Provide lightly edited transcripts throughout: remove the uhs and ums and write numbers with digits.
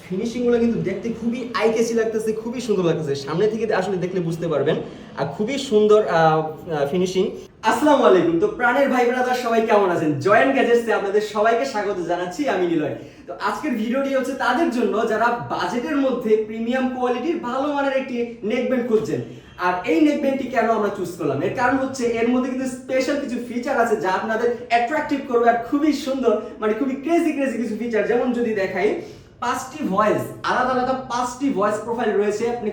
Finishing গুলো কিন্তু দেখতে খুবই আই ক্যাচি লাগতেছে, খুবই সুন্দর লাগতেছে। সামনে থেকে আসলে দেখলে বুঝতে পারবেন আর খুবই সুন্দর ফিনিশিং। আসসালামু আলাইকুম। তো প্রাণের ভাই ব্রাদার সবাই কেমন আছেন? জয়েন্ট গ্যাজেটসে আপনাদের সবাইকে স্বাগত জানাচ্ছি, আমি নিলয়। তো আজকের ভিডিওটি হচ্ছে তাদের জন্য যারা বাজেটের মধ্যে প্রিমিয়াম কোয়ালিটির ভালো মানের একটি নেকব্যান্ড খুঁজছেন। আর এই নেকব্যান্ডটি কেন আমরা চুজ করলাম, এর কারণ হচ্ছে এর মধ্যে কিন্তু স্পেশাল কিছু ফিচার আছে যা আপনাদের অ্যাট্রাকটিভ করবে আর খুবই সুন্দর, মানে খুবই ক্রেজি কিছু ফিচার। যেমন যদি দেখাই, 5টি ভয়েস, আলাদা আলাদা 5টি ভয়েস প্রোফাইল রয়েছে। আপনি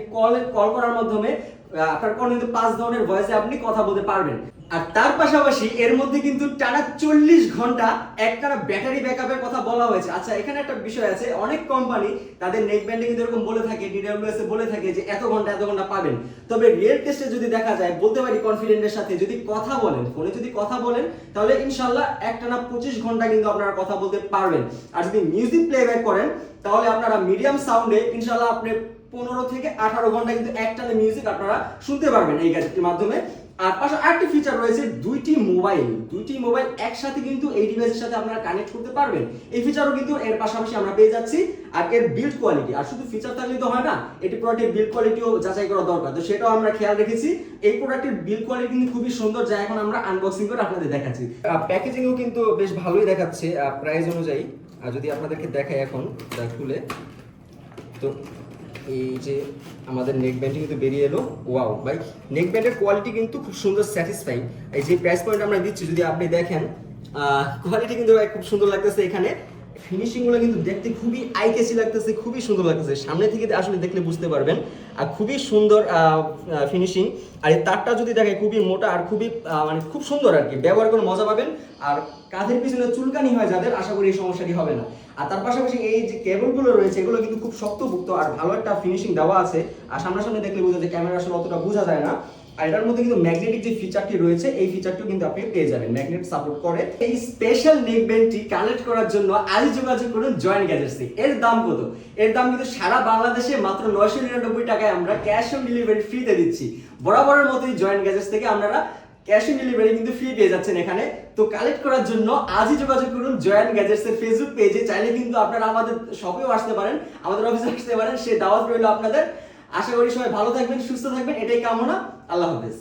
কল করার মাধ্যমে আপনার কল কিন্তু 5 ধরনের ভয়েসে আপনি কথা বলতে পারবেন। আর তার পাশাপাশি এর মধ্যে কিন্তু টানা 40 ঘন্টা একটানা ব্যাটারি ব্যাকআপের কথা বলা হয়েছে। আচ্ছা, এখানে একটা বিষয় আছে, অনেক কোম্পানি তাদের নেকব্যান্ডে কিন্তু এরকম বলে থাকে, ডিডব্লিউএস এ বলে থাকে যে এত ঘন্টা পাবেন। তবে রিয়েল টেস্টে যদি দেখা যায়, বলতে পারি কনফিডেন্টের সাথে, যদি কথা বলেন, ফোনে যদি কথা বলেন, তাহলে ইনশাআল্লাহ একটানা 25 ঘন্টা কিন্তু আপনারা কথা বলতে পারবেন। আর যদি মিউজিক প্লেব্যাক করেন, তাহলে আপনারা মিডিয়াম সাউন্ডে ইনশাআল্লাহ আপনি 15 থেকে 18 ঘন্টা কিন্তু একটানা মিউজিক আপনারা শুনতে পারবেন এই গ্যাজেটটির মাধ্যমে। আর পাশাপাশি আরেকটি ফিচার রয়েছে, দুইটি মোবাইল একসাথে কিন্তু এই ডিভাইসের সাথে আপনারা কানেক্ট করতে পারবেন। এই ফিচারও কিন্তু এর পাশাপাশি আমরা পেয়ে যাচ্ছি। আর এর বিল্ড কোয়ালিটি, আর শুধু ফিচার থাকলে তো হয় না, এটি প্রোডাক্টের বিল্ড কোয়ালিটিও যাচাই করা দরকার, তো সেটাও আমরা খেয়াল রেখেছি। এই প্রোডাক্টের বিল্ড কোয়ালিটি কিন্তু খুবই সুন্দর, যা এখন আমরা আনবক্সিং করে আপনাদের দেখাচ্ছি। প্যাকেজিংও কিন্তু বেশ ভালোই দেখাচ্ছে প্রাইস অনুযায়ী। আর যদি আপনাদেরকে দেখাই এখন খুলে, তো এই যে আমাদের নেক ব্যান্ডটি কিন্তু বেরিয়ে এলো। ওয়াও ভাই, নেক ব্যান্ডের কোয়ালিটি কিন্তু খুব সুন্দর, স্যাটিসফাইং। এই যে প্রাইস পয়েন্ট আমরা দিচ্ছি, যদি আপনি দেখেন কোয়ালিটি কিন্তু খুব সুন্দর লাগতেছে। এখানে ফিনিশিং গুলো কিন্তু দেখতে খুবই আই ক্যাচি লাগতেছে, খুবই সুন্দর লাগতেছে। সামনে থেকে আসলে দেখলে বুঝতে পারবেন আর খুবই সুন্দর ফিনিশিং। আর এই তারটা যদি দেখে, খুবই মোটা আর খুবই মানে খুব সুন্দর আর কি, ব্যবহার করে মজা পাবেন। আর কাঁধের পিছনে চুলকানি হয় যাদের, আশা করি এই সমস্যাটি হবে না। আর তার পাশাপাশি এই যে কেবলগুলো রয়েছে, এগুলো কিন্তু খুব শক্তপোক্ত আর ভালো একটা ফিনিশিং দেওয়া আছে। আর সামনাসামনি দেখলে বোঝা যায়, ক্যামেরা আসলে অতটা বোঝা যায় না। আর এটার মধ্যে কিন্তু ম্যাগনেটিক যে ফিচারটি রয়েছে, এই ফিচারটিও কিন্তু আপনি পেয়ে যাবেন, ম্যাগনেট সাপোর্ট করে। এই স্পেশাল নেক ব্যান্ডটি কালেক্ট করার জন্য আজই যোগাযোগ করুন জয়েন্ট গ্যাজেটসে। এর দাম কত? এর দাম কিন্তু সারা বাংলাদেশে মাত্র 999 টাকায় আমরা ক্যাশ অন ডেলিভারি ফ্রিতে দিচ্ছি। বরাবরের মতোই জয়েন্ট গ্যাজেটস থেকে আপনারা ক্যাশ অন ডেলিভারি কিন্তু ফ্রি পেয়ে যাচ্ছেন এখানে। তো কালেক্ট করার জন্য আজই যোগাযোগ করুন জয়েন্ট গ্যাজেটস এর ফেসবুক পেজে। চাইলে কিন্তু আপনারা আমাদের শপেও আসতে পারেন, আমাদের অফিসে আসতে পারেন, সে দাওয়াত রইল আপনাদের। আশা করি সবাই ভালো থাকবেন, সুস্থ থাকবেন, এটাই কামনা। আল্লাহ হাফেজ।